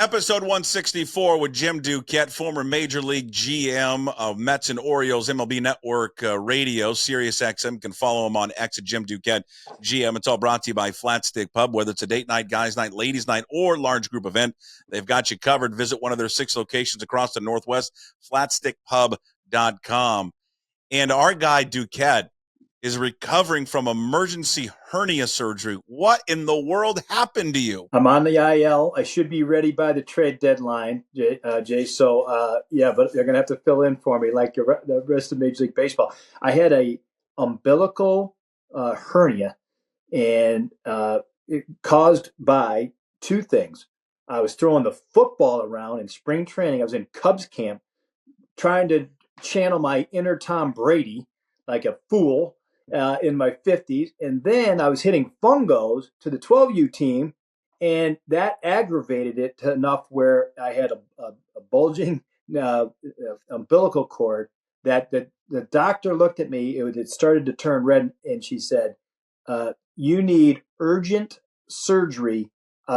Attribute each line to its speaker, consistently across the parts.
Speaker 1: Episode 164 with Jim Duquette, former Major League GM of Mets and Orioles, MLB Network Radio, Sirius XM. You can follow him on X at Jim Duquette GM. It's all brought to you by Flat Stick Pub. Whether it's a date night, guys night, ladies night, or large group event, they've got you covered. Visit one of their 6 locations across the Northwest, flatstickpub.com. And our guy Duquette is recovering from emergency hernia surgery. What in the world happened to you?
Speaker 2: I'm on the IL. I should be ready by the trade deadline, Jay. So, but they're going to have to fill in for me like the rest of Major League Baseball. I had a umbilical hernia, and it caused by 2 things. I was throwing the football around in spring training. I was in Cubs camp trying to channel my inner Tom Brady like a fool. In my 50s, and then I was hitting fungos to the 12U team, and that aggravated it to enough where I had a bulging umbilical cord that the doctor looked at me. It started to turn red, and she said, you need urgent surgery.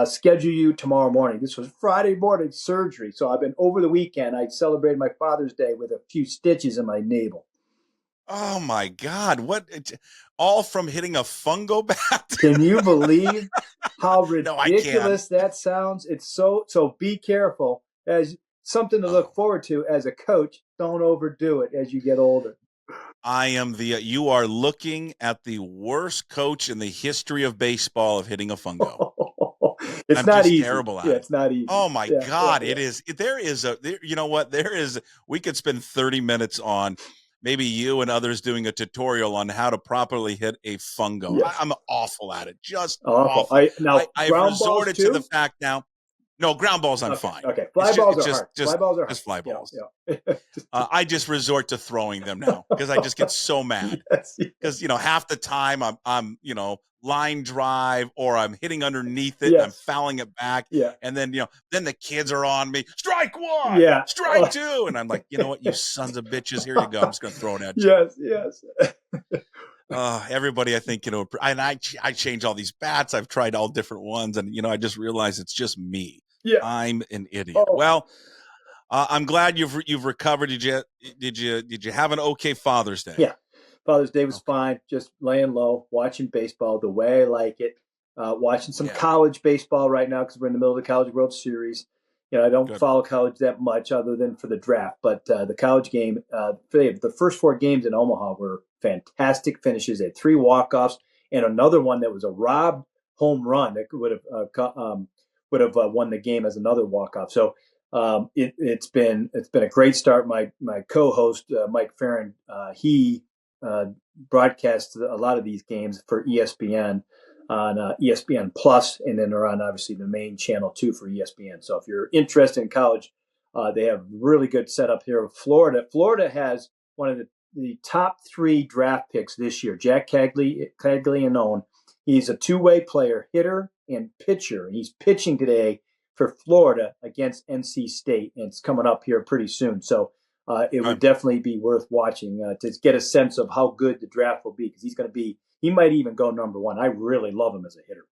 Speaker 2: Schedule you tomorrow morning. This was Friday morning surgery. So I've been over the weekend. I celebrated my Father's Day with a few stitches in my navel.
Speaker 1: Oh my God! What? All from hitting a fungo bat?
Speaker 2: Can you believe how ridiculous that sounds? It's so be careful. As something to look forward to as a coach. Don't overdo it as you get older.
Speaker 1: You are looking at the worst coach in the history of baseball of hitting a fungo.
Speaker 2: It's not easy.
Speaker 1: Terrible at
Speaker 2: it. It's not easy.
Speaker 1: Oh my God! It is. You know what? We could spend 30 minutes on maybe you and others doing a tutorial on how to properly hit a fungo. Yes. I'm awful at it. Just awful. I've resorted to the fact now. No, ground balls I'm fine.
Speaker 2: Okay, fly balls are hard.
Speaker 1: Just fly balls.
Speaker 2: Yeah.
Speaker 1: I just resort to throwing them now because I just get so mad. Because half the time I'm line drive or I'm hitting underneath it and I'm fouling it back.
Speaker 2: Yeah.
Speaker 1: And then then the kids are on me. Strike 1. Yeah. Strike 2. And I'm like, you know what, you sons of bitches, here you go. I'm just gonna throw it at you.
Speaker 2: Yes.
Speaker 1: Everybody, I think, and I change all these bats. I've tried all different ones, and I just realized it's just me.
Speaker 2: Yeah.
Speaker 1: I'm an idiot. Well, I'm glad you've recovered. Did you have an okay Father's Day?
Speaker 2: Yeah. Father's Day was fine. Just laying low, watching baseball the way I like it. Watching some college baseball right now because we're in the middle of the College World Series. I don't follow college that much other than for the draft. But the college game, the first 4 games in Omaha were fantastic finishes. They had 3 walk-offs and another one that was a robbed home run that would have won the game as another walk-off. So it's been a great start. My co-host Mike Farron, he broadcasts a lot of these games for ESPN on ESPN Plus, and then they're on obviously the main channel too for ESPN. So if you're interested in college, they have really good setup here. Florida has one of the top 3 draft picks this year. Jack Caglianone. He's a 2-way player, hitter and pitcher. And he's pitching today for Florida against NC State, and it's coming up here pretty soon. So it would definitely be worth watching to get a sense of how good the draft will be, because he might even go number 1. I really love him as a hitter.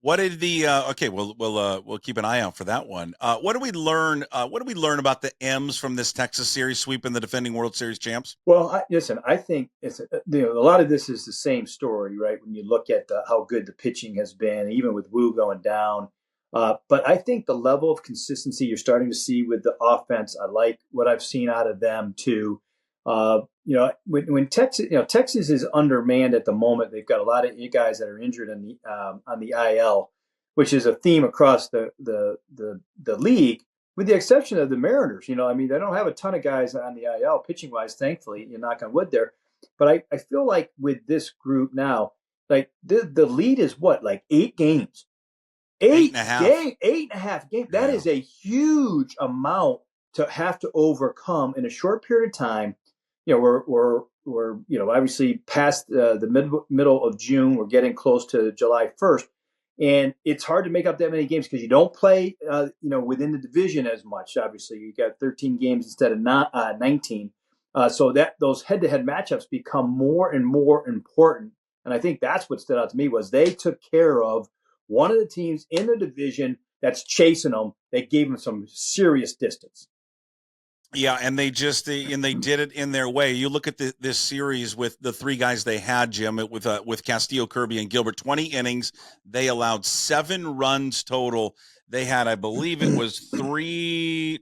Speaker 1: What did we'll keep an eye out for that one. What do we learn? What do we learn about the M's from this Texas series sweeping the defending World Series champs?
Speaker 2: Well, I think it's a lot of this is the same story, right? When you look at how good the pitching has been, even with Wu going down. But I think the level of consistency you're starting to see with the offense, I like what I've seen out of them too. When Texas is undermanned at the moment, they've got a lot of guys that are injured on the IL, which is a theme across the league, with the exception of the Mariners. They don't have a ton of guys on the IL pitching wise, thankfully. You knock on wood there, but I feel like with this group now, like the lead is what, like 8 games. 8.5 games. That is a huge amount to have to overcome in a short period of time. We're obviously past the middle of June. We're getting close to July 1st, and it's hard to make up that many games because you don't play within the division as much. Obviously, you got 13 games instead of 19. So that those head-to-head matchups become more and more important. And I think that's what stood out to me was they took care of one of the teams in the division that's chasing them, they gave them some serious distance.
Speaker 1: Yeah, and they did it in their way. You look at this series with the three guys they had, Jim, with Castillo, Kirby, and Gilbert. 20 innings, they allowed 7 runs total. They had, I believe, it was 3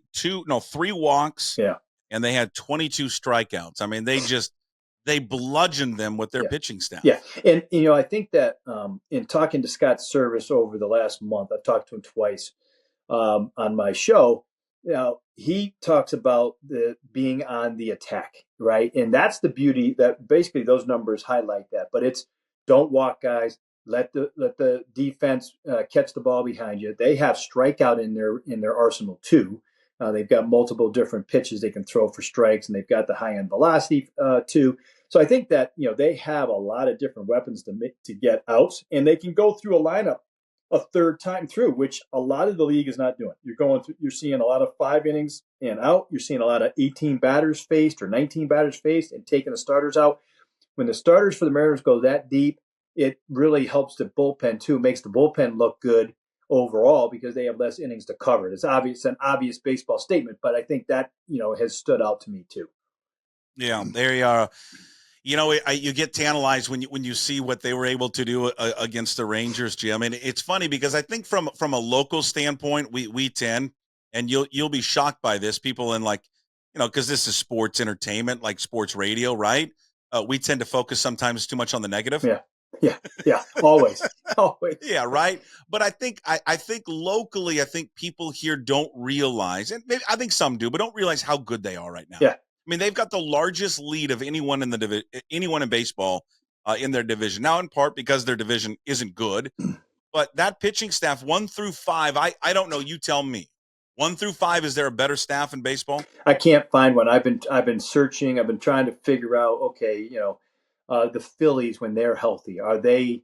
Speaker 1: walks.
Speaker 2: Yeah,
Speaker 1: and they had 22 strikeouts. I mean, they bludgeoned them with their pitching staff.
Speaker 2: Yeah, and I think that in talking to Scott Service over the last month, I've talked to him twice on my show. He talks about the being on the attack, right? And that's the beauty that basically those numbers highlight that. But it's don't walk guys, let the defense catch the ball behind you. They have strikeout in their arsenal too. They've got multiple different pitches they can throw for strikes, and they've got the high end velocity too. So I think that they have a lot of different weapons to get outs, and they can go through a lineup a third time through, which a lot of the league is not doing. You're seeing a lot of 5 innings and out. You're seeing a lot of 18 batters faced or 19 batters faced and taking the starters out. When the starters for the Mariners go that deep, it really helps the bullpen too. Makes the bullpen look good overall because they have less innings to cover. It's an obvious baseball statement, but I think that has stood out to me too.
Speaker 1: Yeah, there you are. You get tantalized when you see what they were able to do against the Rangers, Jim. And it's funny because I think from a local standpoint, we tend, and you'll be shocked by this, people in because this is sports entertainment, like sports radio, right? We tend to focus sometimes too much on the negative.
Speaker 2: Yeah, always.
Speaker 1: Yeah, right. But I think locally, I think people here don't realize, and maybe, I think some do, but don't realize how good they are right now.
Speaker 2: Yeah.
Speaker 1: I mean, they've got the largest lead of anyone in baseball in their division. Now, in part because their division isn't good, but that pitching staff 1 through 5, I don't know. You tell me. 1 through 5, is there a better staff in baseball?
Speaker 2: I can't find one. I've been searching. I've been trying to figure out. Okay, the Phillies when they're healthy, are they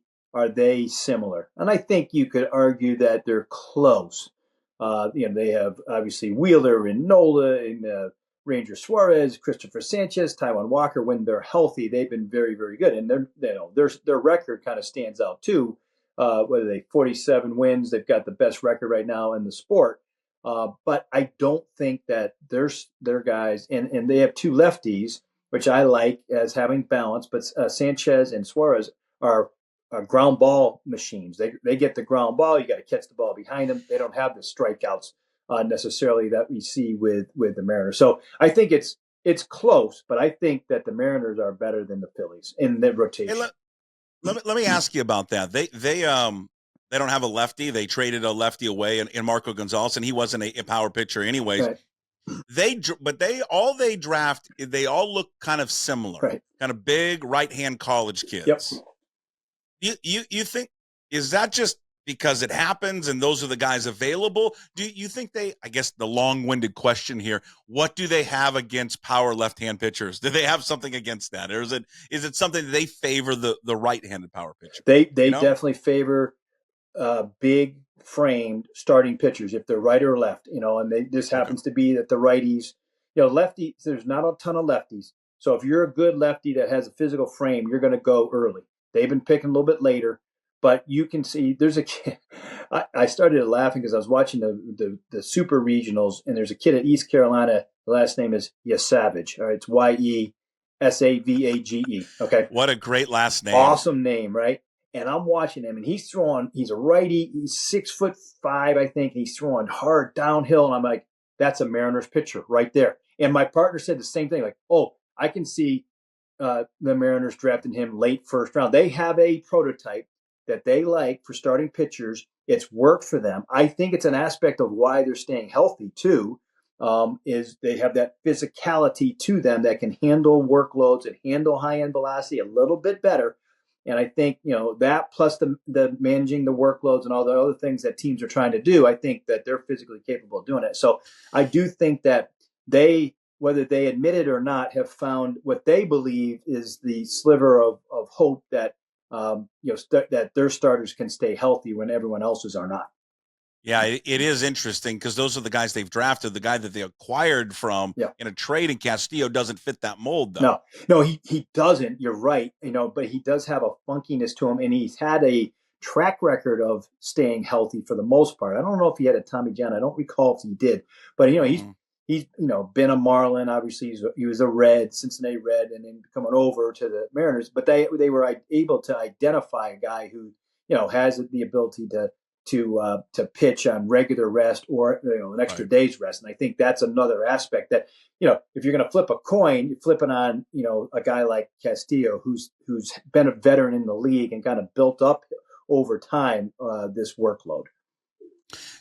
Speaker 2: similar? And I think you could argue that they're close. They have obviously Wheeler and Nola and Ranger Suarez, Christopher Sanchez, Taijuan Walker. When they're healthy, they've been very, very good, and their record kind of stands out too. Whether they 47 wins, they've got the best record right now in the sport. But I don't think that their guys, and they have 2 lefties, which I like as having balance. But Sanchez and Suarez are ground ball machines. They get the ground ball. You got to catch the ball behind them. They don't have the strikeouts necessarily that we see with the Mariners. So I think it's close, but I think that the Mariners are better than the Phillies in the rotation.
Speaker 1: Hey, let me ask you about that. They don't have a lefty. They traded a lefty away in Marco Gonzalez, and he wasn't a power pitcher anyways.
Speaker 2: Right.
Speaker 1: They draft, they all look kind of similar,
Speaker 2: right.
Speaker 1: Kind of big right-hand college kids.
Speaker 2: Yep.
Speaker 1: You think, is that just because it happens and those are the guys available? Do you think I guess the long-winded question here, what do they have against power left-hand pitchers? Do they have something against that? Or is it something that they favor the right-handed power pitcher?
Speaker 2: They definitely favor big framed starting pitchers if they're right or left, and this happens to be that the righties, lefties, there's not a ton of lefties. So if you're a good lefty that has a physical frame, you're going to go early. They've been picking a little bit later, but you can see there's a kid. I started laughing because I was watching the super regionals, and there's a kid at East Carolina. The last name is Yesavage. All right, it's Yesavage. Okay.
Speaker 1: What a great last name.
Speaker 2: Awesome name, right? And I'm watching him, and he's a righty. He's 6'5", I think. And he's throwing hard downhill. And I'm like, that's a Mariners pitcher right there. And my partner said the same thing. Like, oh, I can see the Mariners drafting him late first round. They have a prototype that they like for starting pitchers. It's worked for them. I think it's an aspect of why they're staying healthy too, is they have that physicality to them that can handle workloads and handle high-end velocity a little bit better. And I think, that plus the managing the workloads and all the other things that teams are trying to do, I think that they're physically capable of doing it. So I do think that they, whether they admit it or not, have found what they believe is the sliver of hope that, that their starters can stay healthy when everyone else's are not.
Speaker 1: Yeah, it is interesting because those are the guys they've drafted. The guy that they acquired from in a trade in Castillo doesn't fit that mold, though.
Speaker 2: No, he doesn't. You're right. But he does have a funkiness to him, and he's had a track record of staying healthy for the most part. I don't know if he had a Tommy John. I don't recall if he did, but he's been a Marlin. Obviously, he was a Red, Cincinnati Red, and then coming over to the Mariners. But they were able to identify a guy who has the ability to pitch on regular rest or an extra day's rest. And I think that's another aspect that if you're going to flip a coin, you're flipping on a guy like Castillo, who's been a veteran in the league and kind of built up over time this workload.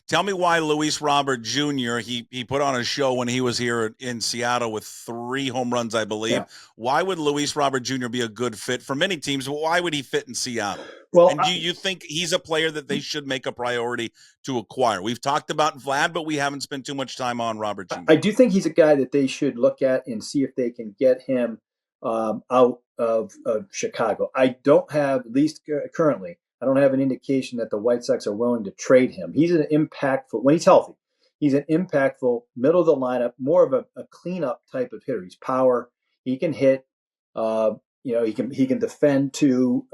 Speaker 1: Tell me why Luis Robert Jr., he put on a show when he was here in Seattle with 3 home runs, I believe. Yeah. Why would Luis Robert Jr. be a good fit for many teams? Why would he fit in Seattle?
Speaker 2: Well,
Speaker 1: and do you think he's a player that they should make a priority to acquire? We've talked about Vlad, but we haven't spent too much time on Robert Jr.
Speaker 2: I do think he's a guy that they should look at and see if they can get him out of Chicago. I don't have, at least currently, I don't have an indication that the White Sox are willing to trade him. He's an impactful, when he's healthy, he's an impactful, middle of the lineup, more of a cleanup type of hitter. He's power. He can hit. He can defend too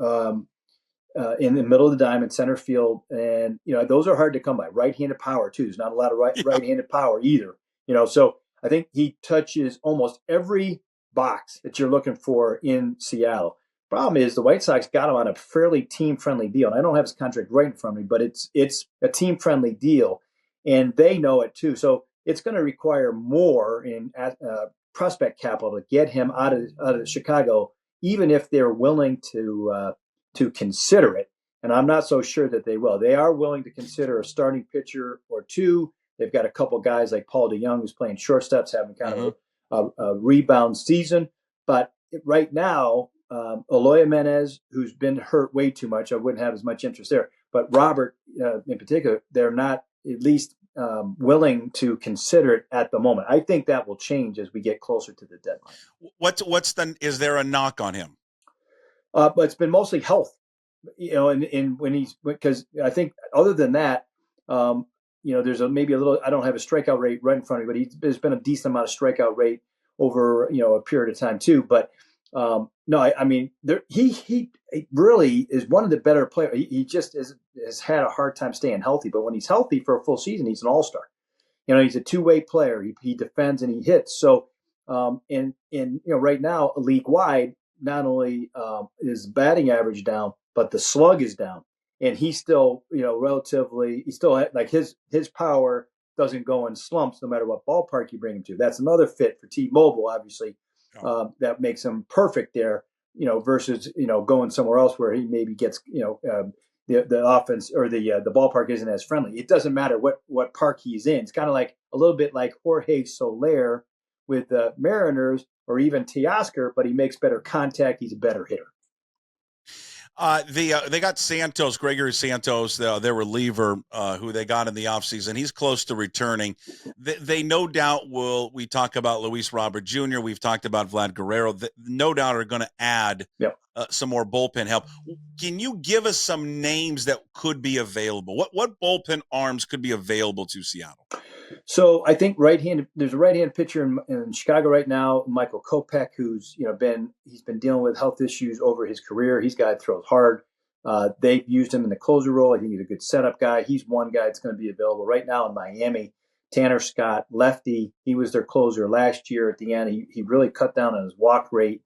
Speaker 2: in the middle of the diamond, center field, and those are hard to come by. Right-handed power too. There's not a lot of right-handed power either. So I think he touches almost every box that you're looking for in Seattle. Problem is the White Sox got him on a fairly team-friendly deal. And I don't have his contract right in front of me, but it's a team-friendly deal, and they know it too. So it's going to require more in prospect capital to get him out of Chicago, even if they're willing to consider it. And I'm not so sure that they will. They are willing to consider a starting pitcher or two. They've got a couple guys like Paul DeYoung, who's playing shortstops, having kind of a rebound season. But right now, Eloy Jimenez, who's been hurt way too much, I wouldn't have as much interest there. But Robert, in particular, they're not at least willing to consider it at the moment. I think that will change as we get closer to the deadline.
Speaker 1: Is there a knock on him?
Speaker 2: But it's been mostly health, and when because I think other than that, there's maybe a little. I don't have a strikeout rate right in front of me, but there's been a decent amount of strikeout rate over a period of time too. But no, I mean, he really is one of the better players. He just has had a hard time staying healthy, but when he's healthy for a full season, he's an all-star. He's a two-way player. He defends and he hits. So, and right now, league wide, not only is batting average down, but the slug is down, and he's still, relatively. He still like his power doesn't go in slumps no matter what ballpark you bring him to. That's another fit for T-Mobile, obviously. That makes him perfect there, versus, going somewhere else where he maybe gets, the offense or the ballpark isn't as friendly. It doesn't matter what park he's in. It's kind of like a little bit like Jorge Soler with the Mariners or even Teoscar, but he makes better contact. He's a better hitter.
Speaker 1: They got Santos, Gregory Santos, their reliever, who they got in the offseason. He's close to returning. They no doubt will. We talk about Luis Robert Jr. We've talked about Vlad Guerrero. No doubt are going to add some more bullpen help. Can you give us some names that could be available? What bullpen arms could be available to Seattle?
Speaker 2: So I think there's a right-handed pitcher in Chicago right now, Michael Kopech, who's he's been dealing with health issues over his career. He's a guy that throws hard. They've used him in the closer role. I think he's a good setup guy. He's one guy that's going to be available right now in Miami. Tanner Scott, lefty. He was their closer last year. At the end, he really cut down on his walk rate.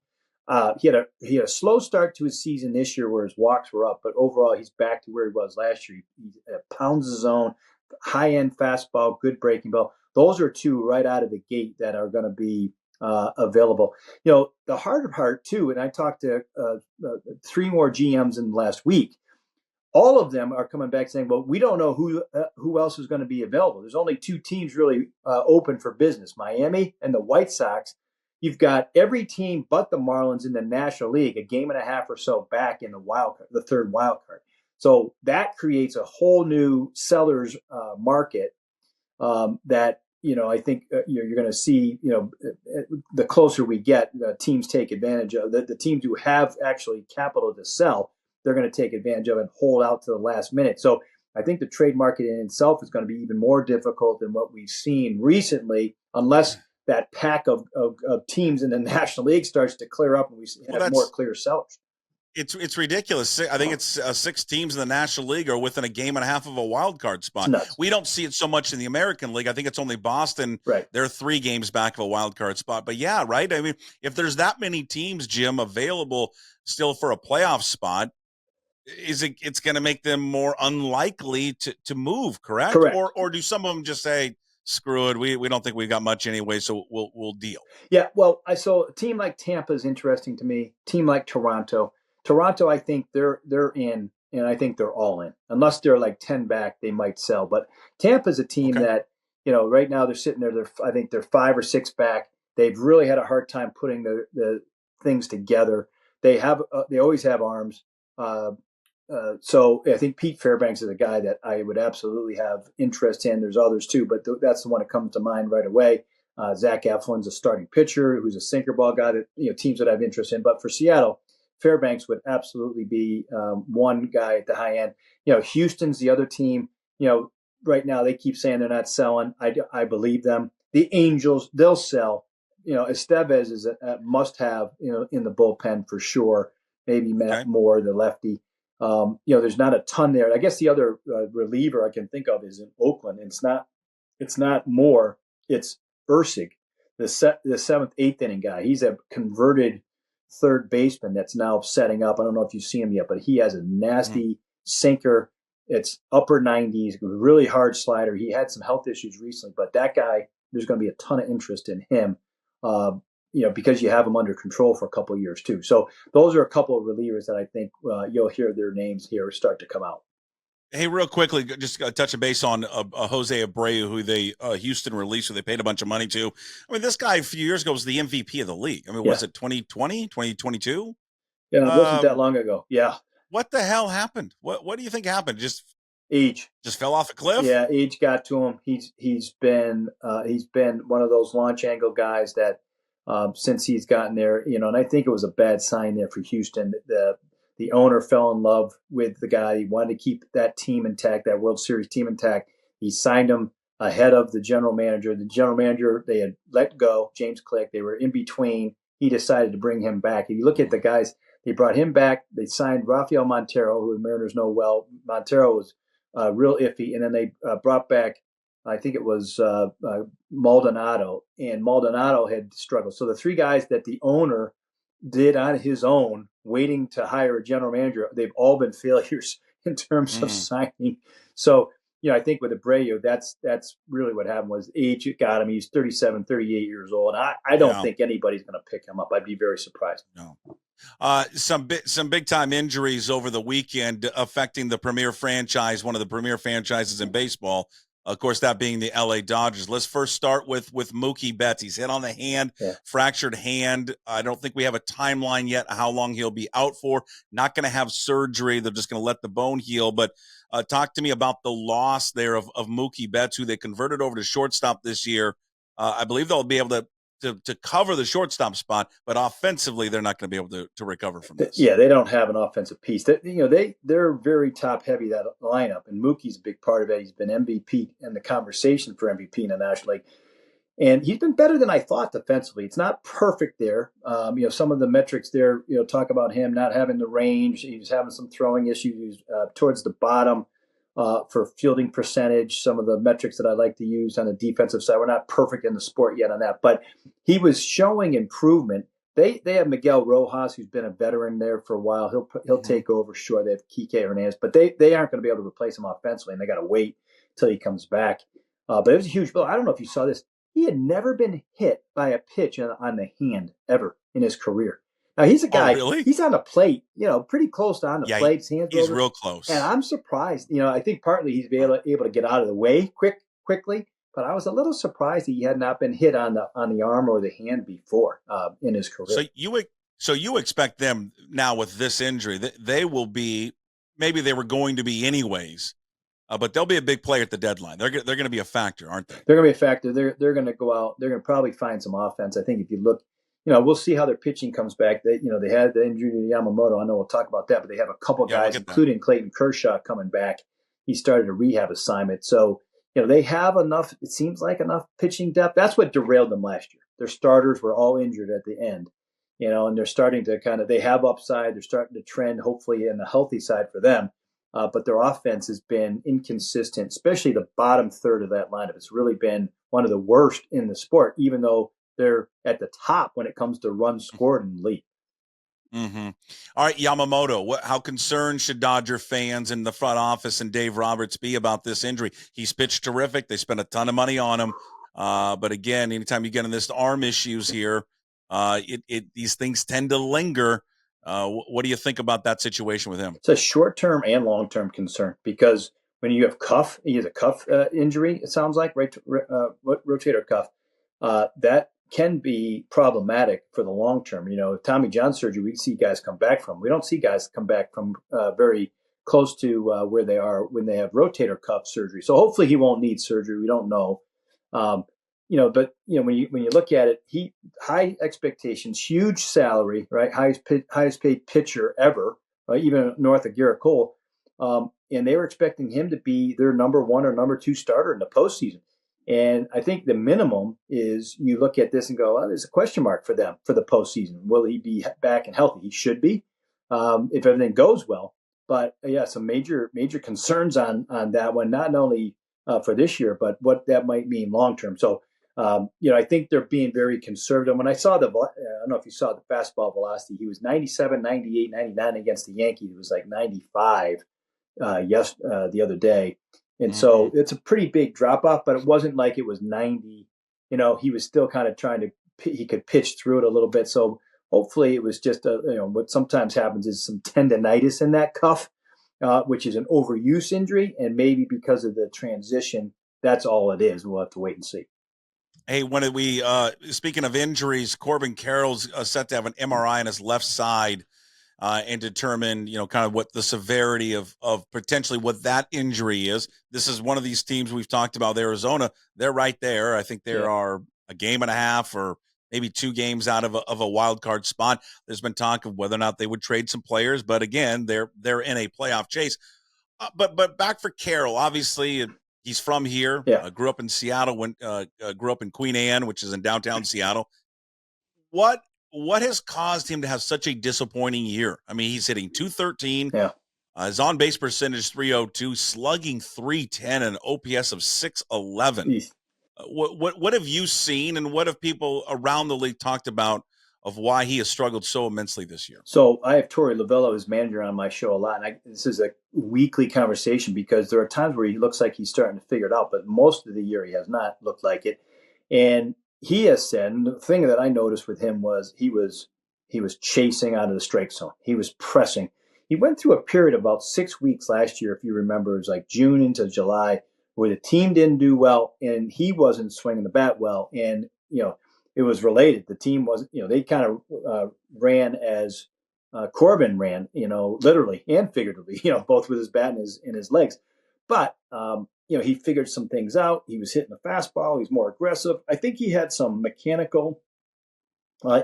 Speaker 2: He had a slow start to his season this year where his walks were up, but overall he's back to where he was last year. He pounds the zone. High-end fastball, good breaking ball. Those are two right out of the gate that are going to be available. The harder part, too, and I talked to 3 more GMs in the last week, all of them are coming back saying, well, we don't know who else is going to be available. There's only 2 teams really open for business, Miami and the White Sox. You've got every team but the Marlins in the National League, a game and a half or so back in the third wild card. So that creates a whole new seller's market that, I think you're going to see, the closer we get, teams take advantage of. The teams who have actually capital to sell, they're going to take advantage of and hold out to the last minute. So I think the trade market in itself is going to be even more difficult than what we've seen recently, unless that pack of teams in the National League starts to clear up and we have more clear sellers.
Speaker 1: It's ridiculous. I think it's 6 teams in the National League are within a game and a half of a wild card spot. We don't see it so much in the American League. I think it's only Boston.
Speaker 2: Right.
Speaker 1: They're 3 games back of a wild card spot. But yeah, right. I mean, if there's that many teams, Jim, available still for a playoff spot, it's going to make them more unlikely to move, correct? Or do some of them just say, screw it, we don't think we got much anyway, so we'll deal?
Speaker 2: Yeah, well, I saw a team like Tampa is interesting to me. Team like Toronto, I think they're in, and I think they're all in. Unless they're like 10 back, they might sell. But Tampa's a team that, right now they're sitting there. I think they're 5 or 6 back. They've really had a hard time putting the things together. They always have arms. So I think Pete Fairbanks is a guy that I would absolutely have interest in. There's others too, but that's the one that comes to mind right away. Zach Eflin's a starting pitcher who's a sinker ball guy that, teams that I have interest in. But for Seattle, Fairbanks would absolutely be one guy at the high end. Houston's the other team. Right now they keep saying they're not selling. I believe them. The Angels, they'll sell. Estevez is a must-have, in the bullpen for sure. Maybe Matt Moore, the lefty. There's not a ton there. I guess the other reliever I can think of is in Oakland. It's not Moore. It's Ursig, the 7th, 8th inning guy. He's a converted third baseman that's now setting up. I don't know if you see him yet, but he has a nasty sinker. It's upper 90s, really hard slider. He had some health issues recently, but that guy, there's going to be a ton of interest in him. Because you have them under control for a couple of years too. So those are a couple of relievers that I think you'll hear their names here start to come out.
Speaker 1: Hey, real quickly, just touch a base on Jose Abreu, who they Houston released, who they paid a bunch of money to. I mean, this guy a few years ago was the MVP of the league. I mean, was it 2020, 2022?
Speaker 2: Yeah, it wasn't that long ago. Yeah.
Speaker 1: What the hell happened? What do you think happened? Just
Speaker 2: age.
Speaker 1: Just fell off a cliff?
Speaker 2: Yeah, age got to him. He's been one of those launch angle guys that since he's gotten there, and I think it was a bad sign there for Houston. The owner fell in love with the guy. He wanted to keep that team intact, that World Series team intact. He signed him ahead of the general manager. The general manager they had let go, James Click. They were in between. He decided to bring him back. If you look at the guys, they brought him back. They signed Rafael Montero, who the Mariners know well. Montero was real iffy. And then they brought back, I think it was Maldonado. And Maldonado had struggled. So the 3 guys that the owner did on his own, waiting to hire a general manager, they've all been failures in terms of signing. So, I think with Abreu, that's really what happened was age got him. He's 37, 38 years old. I don't think anybody's going to pick him up. I'd be very surprised.
Speaker 1: No. Some big time injuries over the weekend affecting the premier franchise, one of the premier franchises in baseball. Of course, that being the LA Dodgers. Let's first start with Mookie Betts. He's hit on the hand, fractured hand. I don't think we have a timeline yet how long he'll be out for. Not going to have surgery. They're just going to let the bone heal. But talk to me about the loss there of Mookie Betts, who they converted over to shortstop this year. I believe they'll be able to cover the shortstop spot, but offensively, they're not going to be able to recover from this.
Speaker 2: Yeah, they don't have an offensive piece. They're very top heavy, that lineup, and Mookie's a big part of it. He's been MVP in the conversation for MVP in the National League, and he's been better than I thought defensively. It's not perfect there. Some of the metrics there, talk about him not having the range. He was having some throwing issues towards the bottom. For fielding percentage, some of the metrics that I like to use on the defensive side. We're not perfect in the sport yet on that, but he was showing improvement. They have Miguel Rojas, who's been a veteran there for a while. He'll take over, sure. They have Kike Hernandez, but they aren't going to be able to replace him offensively, and they got to wait till he comes back. But it was a huge blow. I don't know if you saw this. He had never been hit by a pitch on the hand ever in his career. Now, he's a guy, he's on the plate, pretty close to on the plate.
Speaker 1: He's real close.
Speaker 2: And I'm surprised. I think partly he's able to get out of the way quickly, but I was a little surprised he had not been hit on the arm or the hand before in his career.
Speaker 1: So you expect them now with this injury, they will be, maybe they were going to be anyways, but they'll be a big player at the deadline. They're going to be a factor, aren't they?
Speaker 2: They're going to be a factor. They're going to go out. They're going to probably find some offense. I think if you look, we'll see how their pitching comes back. They had the injury to Yamamoto. I know we'll talk about that, but they have a couple guys, including Clayton Kershaw, coming back. He started a rehab assignment. So, they have enough, it seems like enough pitching depth. That's what derailed them last year. Their starters were all injured at the end. and they're starting to they have upside. They're starting to trend, hopefully, in the healthy side for them. But their offense has been inconsistent, especially the bottom third of that lineup. It's really been one of the worst in the sport, even though they're at the top when it comes to runs scored in the league.
Speaker 1: Mm-hmm. All right, Yamamoto, how concerned should Dodger fans in the front office and Dave Roberts be about this injury? He's pitched terrific. They spent a ton of money on him. But again, anytime you get in this arm issues here, these things tend to linger. What do you think about that situation with him?
Speaker 2: It's a short-term and long-term concern because when you have he has a cuff injury, it sounds like, right? Rotator cuff. That can be problematic for the long term. Tommy John surgery, we see guys come back from. We don't see guys come back from very close to where they are when they have rotator cuff surgery. So hopefully he won't need surgery. We don't know. But when you look at it, high expectations, huge salary, right? Highest paid pitcher ever, right? Even north of Garrett Cole. And they were expecting him to be their number one or number two starter in the postseason. And I think the minimum is you look at this and go, there's a question mark for them for the postseason. Will he be back and healthy? He should be, if everything goes well. But some major concerns on that one, not only for this year, but what that might mean long term. So, I think they're being very conservative. When I saw I don't know if you saw the fastball velocity, he was 97, 98, 99 against the Yankees. It was like 95 the other day. And so it's a pretty big drop off, but it wasn't like it was 90. He was still kind of he could pitch through it a little bit. So hopefully it was just what sometimes happens is some tendonitis in that cuff, which is an overuse injury. And maybe because of the transition, that's all it is. We'll have to wait and see.
Speaker 1: Hey, when we speaking of injuries, Corbin Carroll's set to have an MRI on his left side and determine, kind of what the severity of potentially what that injury is. This is one of these teams we've talked about, Arizona. They're right there. I think there are a game and a half or maybe 2 games out of a wild card spot. There's been talk of whether or not they would trade some players, but again, they're in a playoff chase. But back for Carroll, obviously. He's from here. Grew up in Seattle. Grew up in Queen Anne, which is in downtown Seattle. What has caused him to have such a disappointing year? I mean, he's hitting .213. His on base percentage .302, slugging .310, and an OPS of .611. What have you seen, and what have people around the league talked about of why he has struggled so immensely this year?
Speaker 2: So I have Torey Lovello, his manager, on my show a lot. And this is a weekly conversation because there are times where he looks like he's starting to figure it out, but most of the year he has not looked like it. And he has said, and the thing that I noticed with him was he was chasing out of the strike zone. He was pressing. He went through a period of about 6 weeks last year, if you remember. It was like June into July, where the team didn't do well and he wasn't swinging the bat well. And, it was related. The team wasn't, they kind of ran as Corbin ran, literally and figuratively, both with his bat and his legs. But, he figured some things out. He was hitting the fastball. He's more aggressive. I think he had some mechanical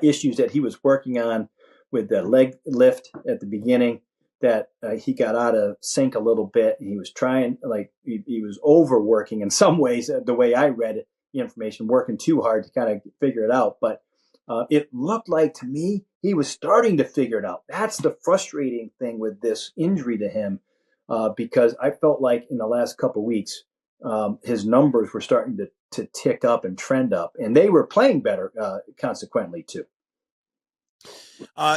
Speaker 2: issues that he was working on with the leg lift at the beginning that he got out of sync a little bit. And he was trying, he was overworking in some ways, the way I read it. Information, working too hard to kind of figure it out. But it looked like to me he was starting to figure it out. That's the frustrating thing with this injury to him, because I felt like in the last couple of weeks his numbers were starting to tick up and trend up, and they were playing better consequently too.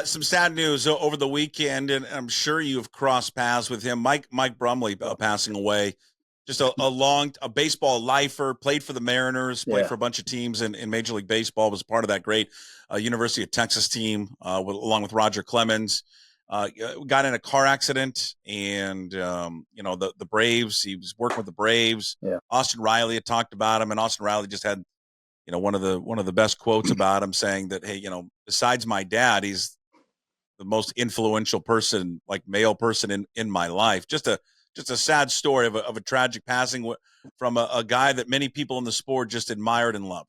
Speaker 1: Some sad news over the weekend, and I'm sure you've crossed paths with him. Mike Brumley passing away. Just a baseball lifer, played for the Mariners, played for a bunch of teams in Major League Baseball, was part of that great University of Texas team along with Roger Clemens. Got in a car accident, and the Braves. He was working with the Braves. Austin Riley had talked about him, and Austin Riley just had one of the best quotes about him, saying that, hey, besides my dad, he's the most influential person, male person in my life. Just a sad story of a tragic passing from a guy that many people in the sport just admired and loved.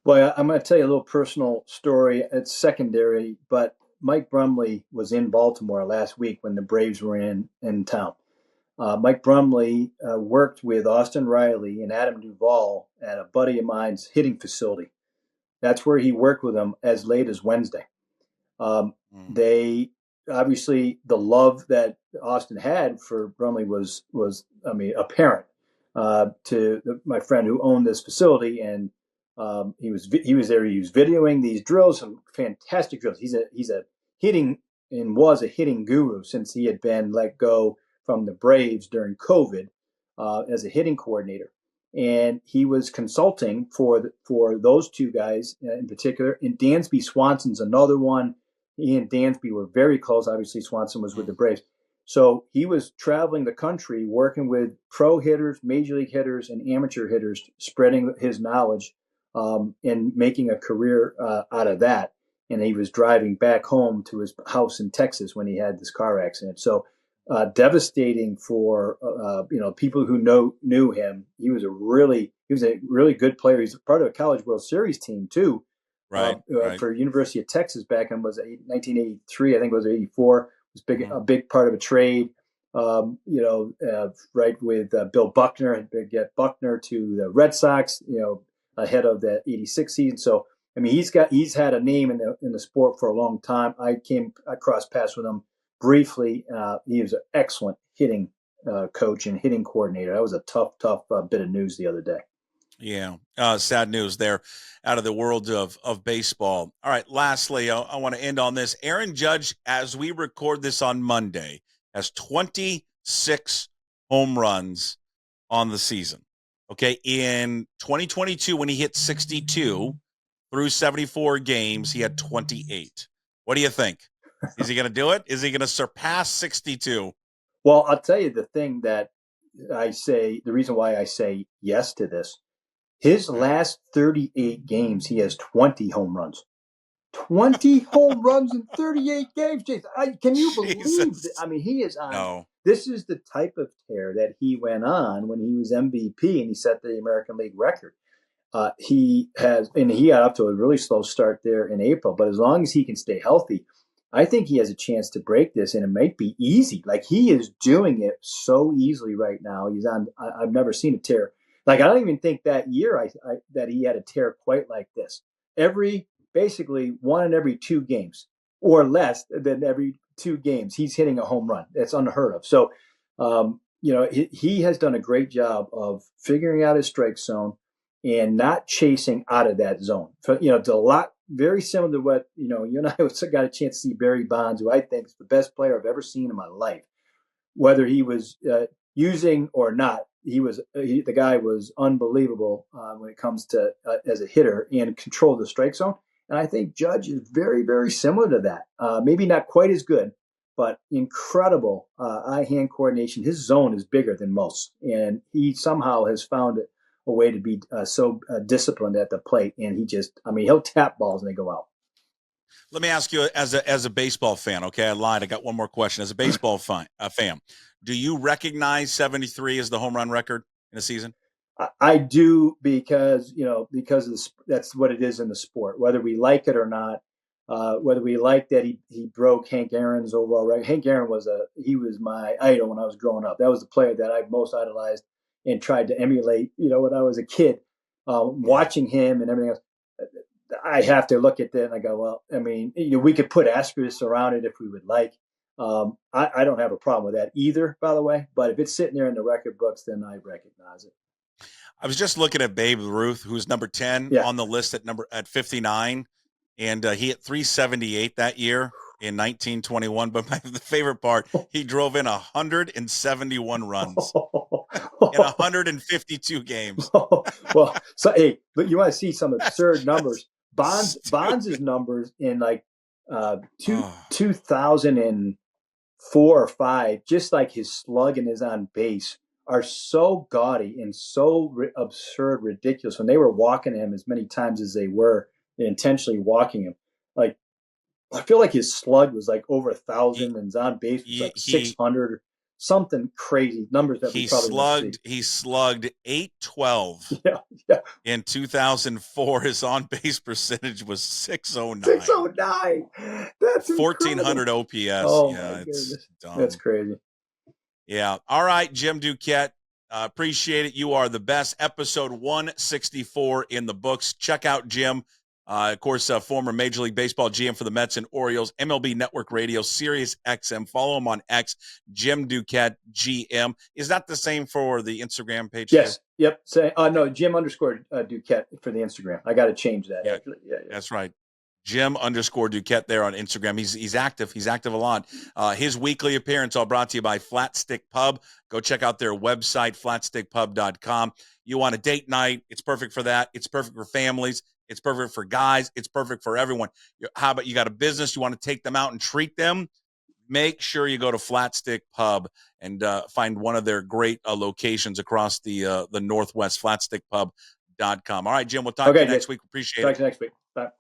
Speaker 2: Well, I'm going to tell you a little personal story. It's secondary, but Mike Brumley was in Baltimore last week when the Braves were in town. Mike Brumley worked with Austin Riley and Adam Duvall at a buddy of mine's hitting facility. That's where he worked with them as late as Wednesday. They obviously, the love that Austin had for Brumley was apparent to my friend who owned this facility, and he was there. He was videoing these drills, some fantastic drills. He's a hitting and was a hitting guru since he had been let go from the Braves during COVID as a hitting coordinator. And he was consulting for those two guys in particular. And Dansby Swanson's another one. He and Dansby were very close. Obviously, Swanson was with the Braves. So he was traveling the country working with pro hitters, major league hitters, and amateur hitters, spreading his knowledge and making a career out of that. And he was driving back home to his house in Texas when he had this car accident. So devastating for people who knew him. He was a really good player. He's part of a College World Series team too,
Speaker 1: right.
Speaker 2: For University of Texas back in 1983, I think it was 84. It was a big part of a trade. Right with Bill Buckner, and get Buckner to the Red Sox. Ahead of the '86 season. So I mean, he's had a name in the sport for a long time. I crossed paths with him briefly. He was an excellent hitting coach and hitting coordinator. That was a tough bit of news the other day.
Speaker 1: Yeah, sad news there out of the world of baseball. All right, lastly, I want to end on this. Aaron Judge, as we record this on Monday, has 26 home runs on the season. Okay, in 2022, when he hit 62 through 74 games, he had 28. What do you think? Is he going to do it? Is he going to surpass 62?
Speaker 2: Well, I'll tell you the thing that the reason why I say yes to this. His last 38 games, he has 20 home runs. 20 home runs in 38 games, Jason. Can you believe that? I mean, he is on.
Speaker 1: No.
Speaker 2: This is the type of tear that he went on when he was MVP and he set the American League record. He got up to a really slow start there in April, but as long as he can stay healthy, I think he has a chance to break this, and it might be easy. Like, he is doing it so easily right now. He's on. I've never seen a tear. Like, I don't even think that year that he had a tear quite like this. Basically one in every 2 games, or less than every 2 games, he's hitting a home run. That's unheard of. So, he has done a great job of figuring out his strike zone and not chasing out of that zone. So, it's a lot very similar to what, you and I got a chance to see Barry Bonds, who I think is the best player I've ever seen in my life. Whether he was using or not, the guy was unbelievable when it comes to as a hitter and control the strike zone. And I think Judge is very, very similar to that. Maybe not quite as good, but incredible eye-hand coordination. His zone is bigger than most, and he somehow has found a way to be so disciplined at the plate. And he'll tap balls and they go out.
Speaker 1: Let me ask you, as a baseball fan, okay? I lied. I got one more question. As a baseball fan, do you recognize 73 as the home run record in a season?
Speaker 2: I do, because that's what it is in the sport, whether we like it or not. Whether we like that he broke Hank Aaron's overall record. Hank Aaron was my idol when I was growing up. That was the player that I most idolized and tried to emulate. When I was a kid, watching him and everything else. I have to look at that and I go, well, I mean, we could put asterisks around it if we would like. I don't have a problem with that either, by the way. But if it's sitting there in the record books, then I recognize it.
Speaker 1: I was just looking at Babe Ruth, who's number 10 on the list at 59, and he hit 378 that year in 1921. But the favorite part, he drove in 171 runs in 152 games.
Speaker 2: Well, so hey, but you want to see some absurd numbers? Bonds' numbers in 2004 or 5, just like his slug and his on base, are so gaudy and so absurd, ridiculous. When they were walking him as many times as they were intentionally walking him, like, I feel like his slug was like over 1,000 and his on base was like 600, something crazy numbers that we probably won't see.
Speaker 1: He slugged 812.
Speaker 2: Yeah.
Speaker 1: In 2004, his on base percentage was 609.
Speaker 2: 609. That's
Speaker 1: 1,400 OPS.
Speaker 2: Oh, yeah, it's dumb. That's crazy.
Speaker 1: Yeah. All right, Jim Duquette. Appreciate it. You are the best. Episode 164 in the books. Check out Jim. Of course, former Major League Baseball GM for the Mets and Orioles, MLB Network Radio, Sirius XM. Follow him on X, Jim Duquette, GM. Is that the same for the Instagram page?
Speaker 2: Yes.
Speaker 1: Too?
Speaker 2: Yep. Say, no, Jim _Duquette for the Instagram. I got to change that.
Speaker 1: Yeah,
Speaker 2: actually. Yeah,
Speaker 1: that's right. Jim _Duquette there on Instagram. He's active. He's active a lot. His weekly appearance all brought to you by Flat Stick Pub. Go check out their website, flatstickpub.com. You want a date night? It's perfect for that. It's perfect for families. It's perfect for guys. It's perfect for everyone. How about you got a business? You want to take them out and treat them? Make sure you go to Flat Stick Pub and find one of their great locations across the Northwest, flatstickpub.com. All right, Jim, we'll talk to you next week. Appreciate it.
Speaker 2: Talk to you next week. Bye.